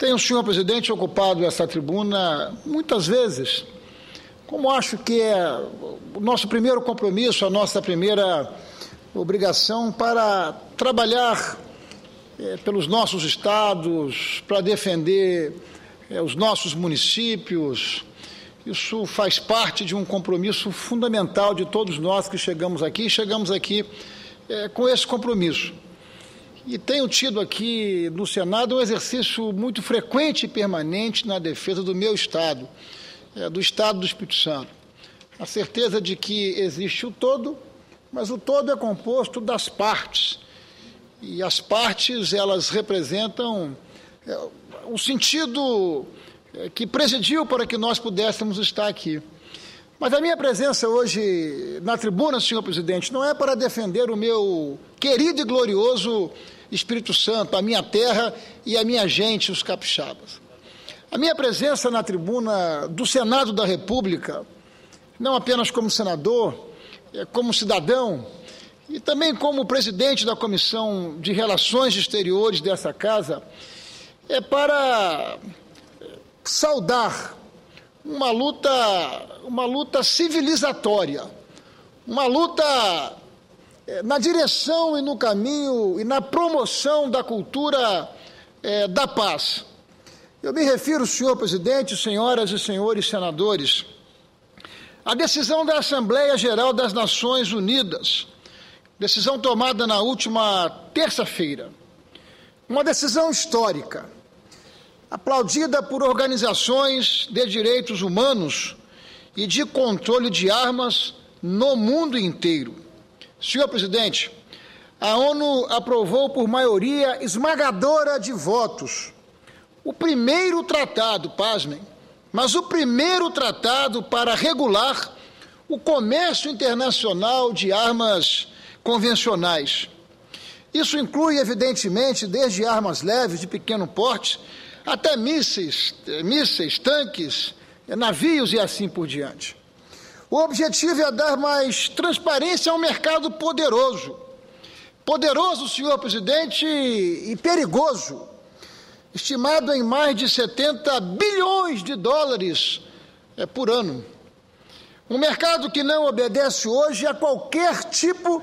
Tenho, senhor presidente, ocupado essa tribuna muitas vezes, como acho que é o nosso primeiro compromisso, a nossa primeira obrigação para trabalhar pelos nossos estados, para defender os nossos municípios. Isso faz parte de um compromisso fundamental de todos nós que chegamos aqui com esse compromisso. E tenho tido aqui no Senado um exercício muito frequente e permanente na defesa do meu Estado, do Estado do Espírito Santo. A certeza de que existe o todo, mas o todo é composto das partes. E as partes, elas representam o sentido que presidiu para que nós pudéssemos estar aqui. Mas a minha presença hoje na tribuna, senhor presidente, não é para defender o meu querido e glorioso Espírito Santo, a minha terra e a minha gente, os capixabas. A minha presença na tribuna do Senado da República, não apenas como senador, como cidadão e também como presidente da Comissão de Relações Exteriores dessa casa, é para saudar uma luta civilizatória, uma luta na direção e no caminho e na promoção da cultura da paz. Eu me refiro, senhor presidente, senhoras e senhores senadores, à decisão da Assembleia Geral das Nações Unidas, decisão tomada na última terça-feira, uma decisão histórica, aplaudida por organizações de direitos humanos e de controle de armas no mundo inteiro. Senhor presidente, a ONU aprovou por maioria esmagadora de votos o primeiro tratado, pasmem, mas o primeiro tratado para regular o comércio internacional de armas convencionais. Isso inclui, evidentemente, desde armas leves de pequeno porte até mísseis, tanques, navios e assim por diante. O objetivo é dar mais transparência a um mercado poderoso. Poderoso, senhor presidente, e perigoso, estimado em mais de 70 bilhões de dólares por ano. Um mercado que não obedece hoje a qualquer tipo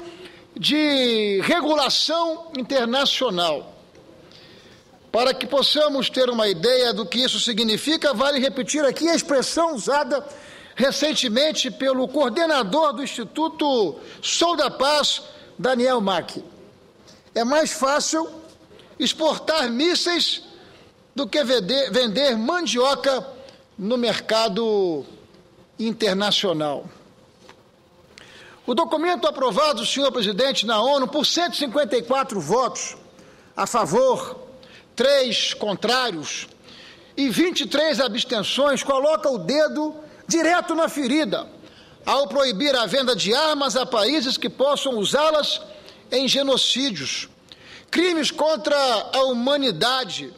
de regulação internacional. Para que possamos ter uma ideia do que isso significa, vale repetir aqui a expressão usada recentemente pelo coordenador do Instituto Sou da Paz, Daniel Mack. É mais fácil exportar mísseis do que vender mandioca no mercado internacional. O documento aprovado, senhor presidente, na ONU, por 154 votos a favor, 3 contrários e 23 abstenções, coloca o dedo direto na ferida ao proibir a venda de armas a países que possam usá-las em genocídios, crimes contra a humanidade,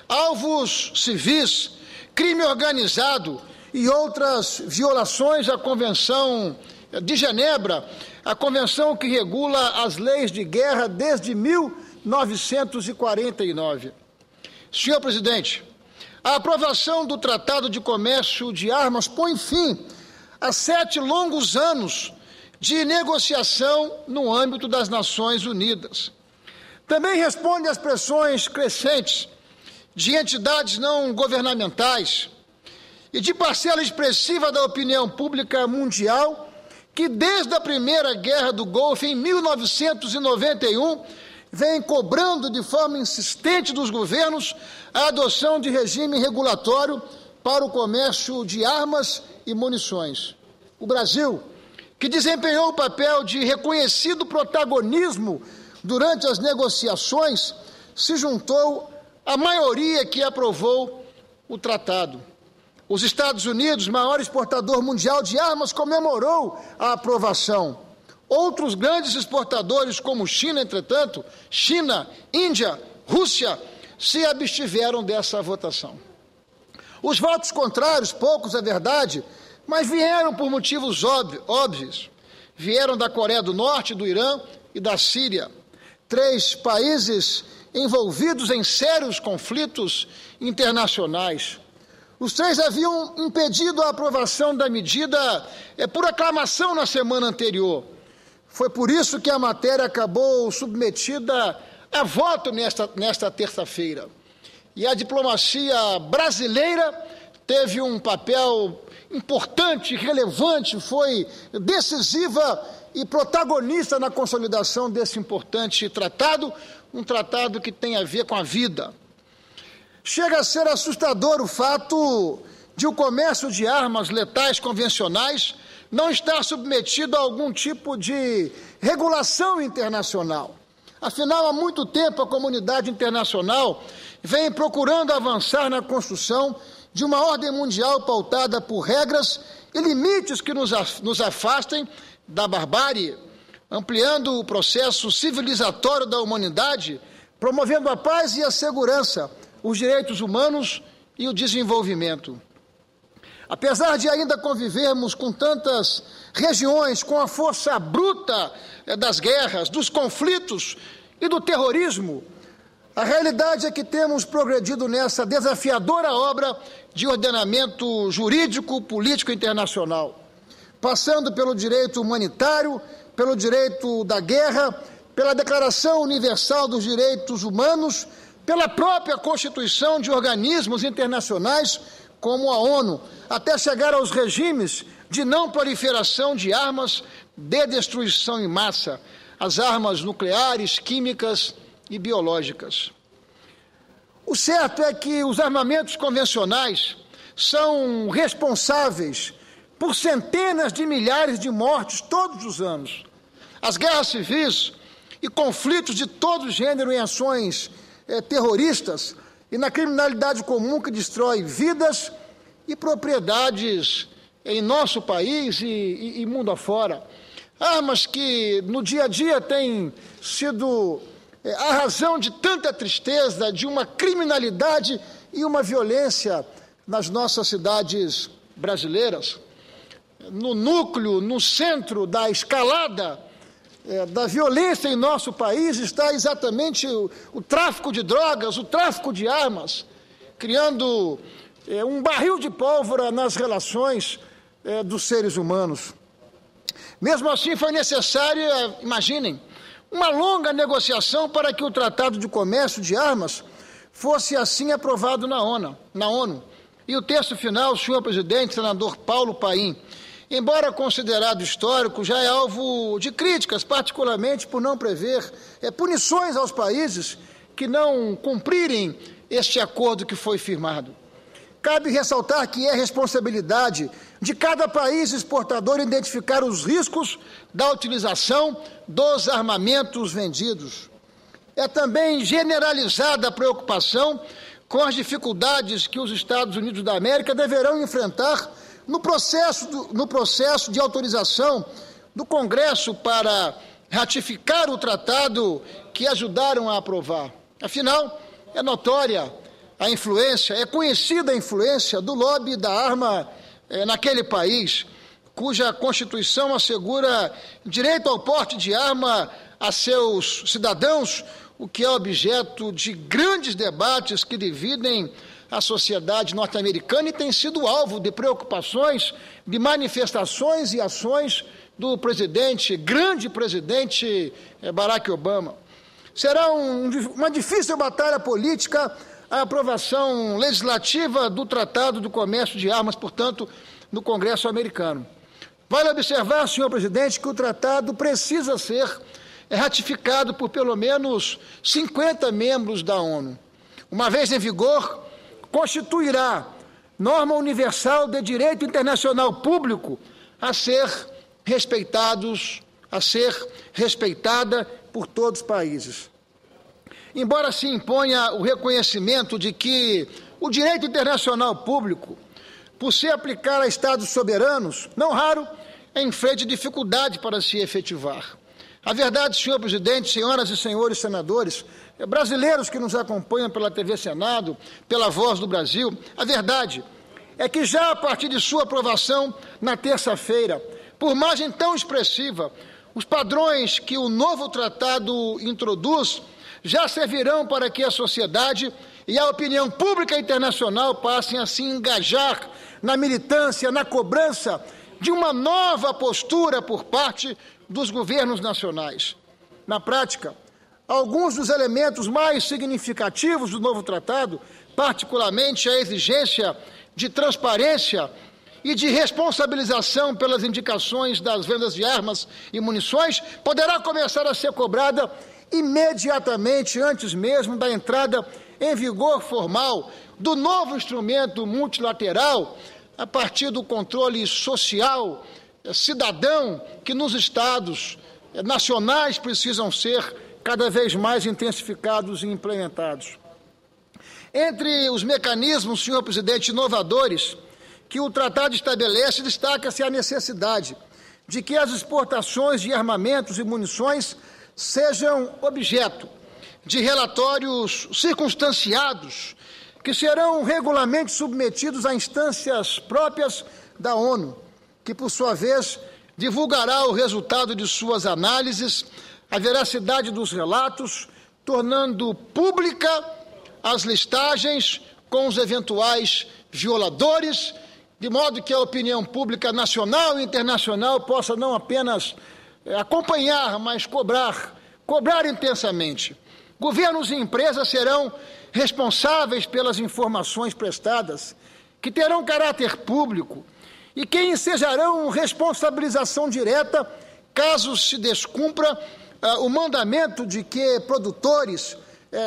alvos civis, crime organizado e outras violações à Convenção de Genebra, a convenção que regula as leis de guerra desde 1949. Senhor presidente, a aprovação do Tratado de Comércio de Armas põe fim a 7 longos anos de negociação no âmbito das Nações Unidas. Também responde às pressões crescentes de entidades não governamentais e de parcela expressiva da opinião pública mundial que, desde a Primeira Guerra do Golfo, em 1991, vem cobrando de forma insistente dos governos a adoção de regime regulatório para o comércio de armas e munições. O Brasil, que desempenhou o papel de reconhecido protagonismo durante as negociações, se juntou à maioria que aprovou o tratado. Os Estados Unidos, maior exportador mundial de armas, comemorou a aprovação. Outros grandes exportadores, como China, entretanto, China, Índia, Rússia, se abstiveram dessa votação. Os votos contrários, poucos é verdade, mas vieram por motivos óbvios. Vieram da Coreia do Norte, do Irã e da Síria. 3 países envolvidos em sérios conflitos internacionais. Os 3 haviam impedido a aprovação da medida por aclamação na semana anterior. Foi por isso que a matéria acabou submetida a voto nesta terça-feira. E a diplomacia brasileira teve um papel importante, relevante, foi decisiva e protagonista na consolidação desse importante tratado, um tratado que tem a ver com a vida. Chega a ser assustador o fato de o comércio de armas letais convencionais não estar submetido a algum tipo de regulação internacional. Afinal, há muito tempo a comunidade internacional vem procurando avançar na construção de uma ordem mundial pautada por regras e limites que nos afastem da barbárie, ampliando o processo civilizatório da humanidade, promovendo a paz e a segurança, os direitos humanos e o desenvolvimento. Apesar de ainda convivermos com tantas regiões com a força bruta das guerras, dos conflitos e do terrorismo, a realidade é que temos progredido nessa desafiadora obra de ordenamento jurídico, político internacional, passando pelo direito humanitário, pelo direito da guerra, pela Declaração Universal dos Direitos Humanos, pela própria constituição de organismos internacionais como a ONU, até chegar aos regimes de não proliferação de armas de destruição em massa, as armas nucleares, químicas e biológicas. O certo é que os armamentos convencionais são responsáveis por centenas de milhares de mortes todos os anos. As guerras civis e conflitos de todo gênero em ações terroristas e na criminalidade comum que destrói vidas e propriedades em nosso país e mundo afora. Armas que no dia a dia têm sido a razão de tanta tristeza, de uma criminalidade e uma violência nas nossas cidades brasileiras. No núcleo, no centro da escalada da violência em nosso país está exatamente o tráfico de drogas, o tráfico de armas, criando um barril de pólvora nas relações dos seres humanos. Mesmo assim, foi necessária, imaginem, uma longa negociação para que o Tratado de Comércio de Armas fosse assim aprovado na ONU. E o texto final, senhor presidente, senador Paulo Paim, embora considerado histórico, já é alvo de críticas, particularmente por não prever punições aos países que não cumprirem este acordo que foi firmado. Cabe ressaltar que é responsabilidade de cada país exportador identificar os riscos da utilização dos armamentos vendidos. É também generalizada a preocupação com as dificuldades que os Estados Unidos da América deverão enfrentar no processo de autorização do Congresso para ratificar o tratado que ajudaram a aprovar. Afinal, é notória a influência, é conhecida a influência do lobby da arma naquele país, cuja Constituição assegura direito ao porte de arma a seus cidadãos, o que é objeto de grandes debates que dividem a sociedade norte-americana e tem sido alvo de preocupações, de manifestações e ações do grande presidente Barack Obama. Será uma difícil batalha política a aprovação legislativa do Tratado do Comércio de Armas, portanto, no Congresso americano. Vale observar, senhor presidente, que o tratado precisa ser ratificado por pelo menos 50 membros da ONU. Uma vez em vigor, constituirá norma universal de direito internacional público a ser respeitada por todos os países. Embora se imponha o reconhecimento de que o direito internacional público, por se aplicar a Estados soberanos, não raro, enfrente dificuldade para se efetivar. A verdade, senhor presidente, senhoras e senhores senadores, brasileiros que nos acompanham pela TV Senado, pela Voz do Brasil, a verdade é que já a partir de sua aprovação na terça-feira, por margem tão expressiva, os padrões que o novo tratado introduz já servirão para que a sociedade e a opinião pública internacional passem a se engajar na militância, na cobrança de uma nova postura por parte dos governos nacionais. Na prática, alguns dos elementos mais significativos do novo tratado, particularmente a exigência de transparência e de responsabilização pelas indicações das vendas de armas e munições, poderá começar a ser cobrada imediatamente antes mesmo da entrada em vigor formal do novo instrumento multilateral, a partir do controle social, cidadão, que nos Estados nacionais precisam ser cada vez mais intensificados e implementados. Entre os mecanismos, senhor presidente, inovadores que o tratado estabelece, destaca-se a necessidade de que as exportações de armamentos e munições sejam objeto de relatórios circunstanciados, que serão regularmente submetidos a instâncias próprias da ONU, que, por sua vez, divulgará o resultado de suas análises, a veracidade dos relatos, tornando pública as listagens com os eventuais violadores, de modo que a opinião pública nacional e internacional possa não apenas acompanhar, mas cobrar intensamente. Governos e empresas serão responsáveis pelas informações prestadas, que terão caráter público e que ensejarão responsabilização direta caso se descumpra o mandamento de que produtores,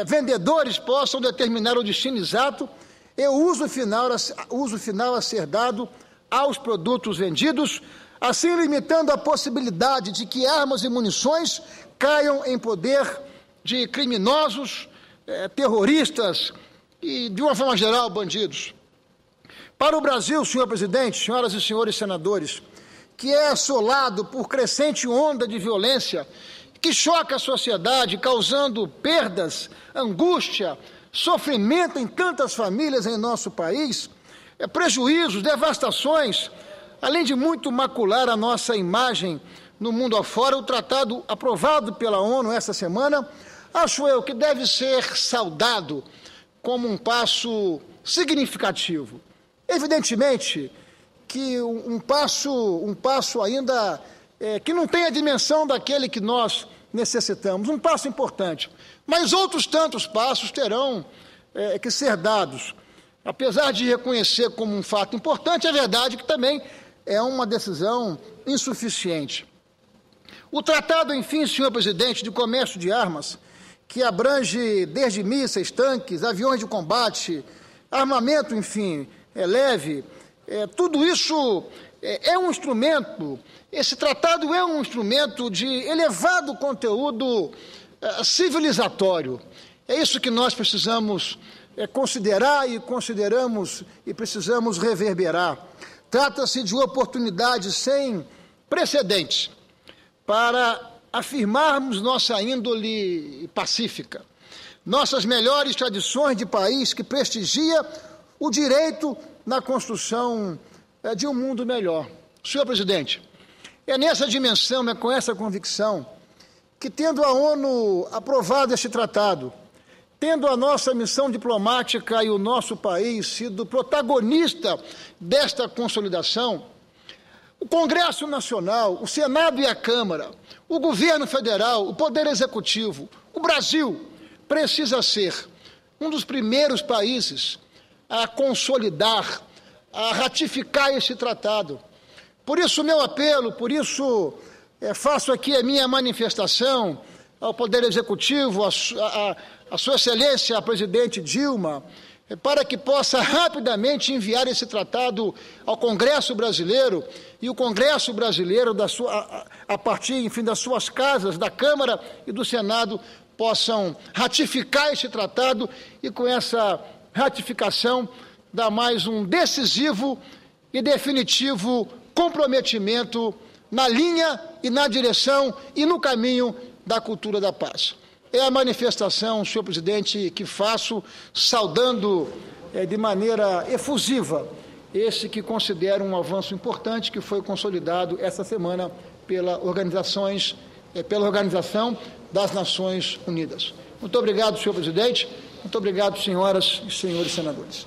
vendedores possam determinar o destino exato e o uso final a ser dado aos produtos vendidos, assim limitando a possibilidade de que armas e munições caiam em poder de criminosos, terroristas e, de uma forma geral, bandidos. Para o Brasil, senhor presidente, senhoras e senhores senadores, que é assolado por crescente onda de violência que choca a sociedade, causando perdas, angústia, sofrimento em tantas famílias em nosso país, prejuízos, devastações, além de muito macular a nossa imagem no mundo afora, o tratado aprovado pela ONU essa semana, acho eu que deve ser saudado como um passo significativo. Evidentemente que um passo ainda que não tem a dimensão daquele que nós necessitamos, um passo importante, mas outros tantos passos terão que ser dados. Apesar de reconhecer como um fato importante, é verdade que também é uma decisão insuficiente. O tratado, enfim, senhor presidente, de comércio de armas, que abrange desde mísseis, tanques, aviões de combate, armamento, enfim, leve, tudo isso é um instrumento, esse tratado é um instrumento de elevado conteúdo civilizatório. É isso que nós precisamos considerar e consideramos e precisamos reverberar. Trata-se de uma oportunidade sem precedentes para afirmarmos nossa índole pacífica, nossas melhores tradições de país que prestigia o direito na construção de um mundo melhor. Senhor presidente, é nessa dimensão, é com essa convicção, que tendo a ONU aprovado este tratado, tendo a nossa missão diplomática e o nosso país sido protagonista desta consolidação, o Congresso Nacional, o Senado e a Câmara, o governo federal, o Poder Executivo, o Brasil precisa ser um dos primeiros países a consolidar, a ratificar esse tratado. Por isso, meu apelo, por isso faço aqui a minha manifestação ao Poder Executivo, a Sua Excelência, a Presidente Dilma, para que possa rapidamente enviar esse tratado ao Congresso Brasileiro e o Congresso Brasileiro, a partir, enfim, das suas casas, da Câmara e do Senado, possam ratificar esse tratado e, com essa ratificação, dar mais um decisivo e definitivo comprometimento na linha e na direção e no caminho da cultura da paz. É a manifestação, senhor presidente, que faço, saudando de maneira efusiva esse que considero um avanço importante que foi consolidado essa semana pela Organização das Nações Unidas. Muito obrigado, senhor presidente. Muito obrigado, senhoras e senhores senadores.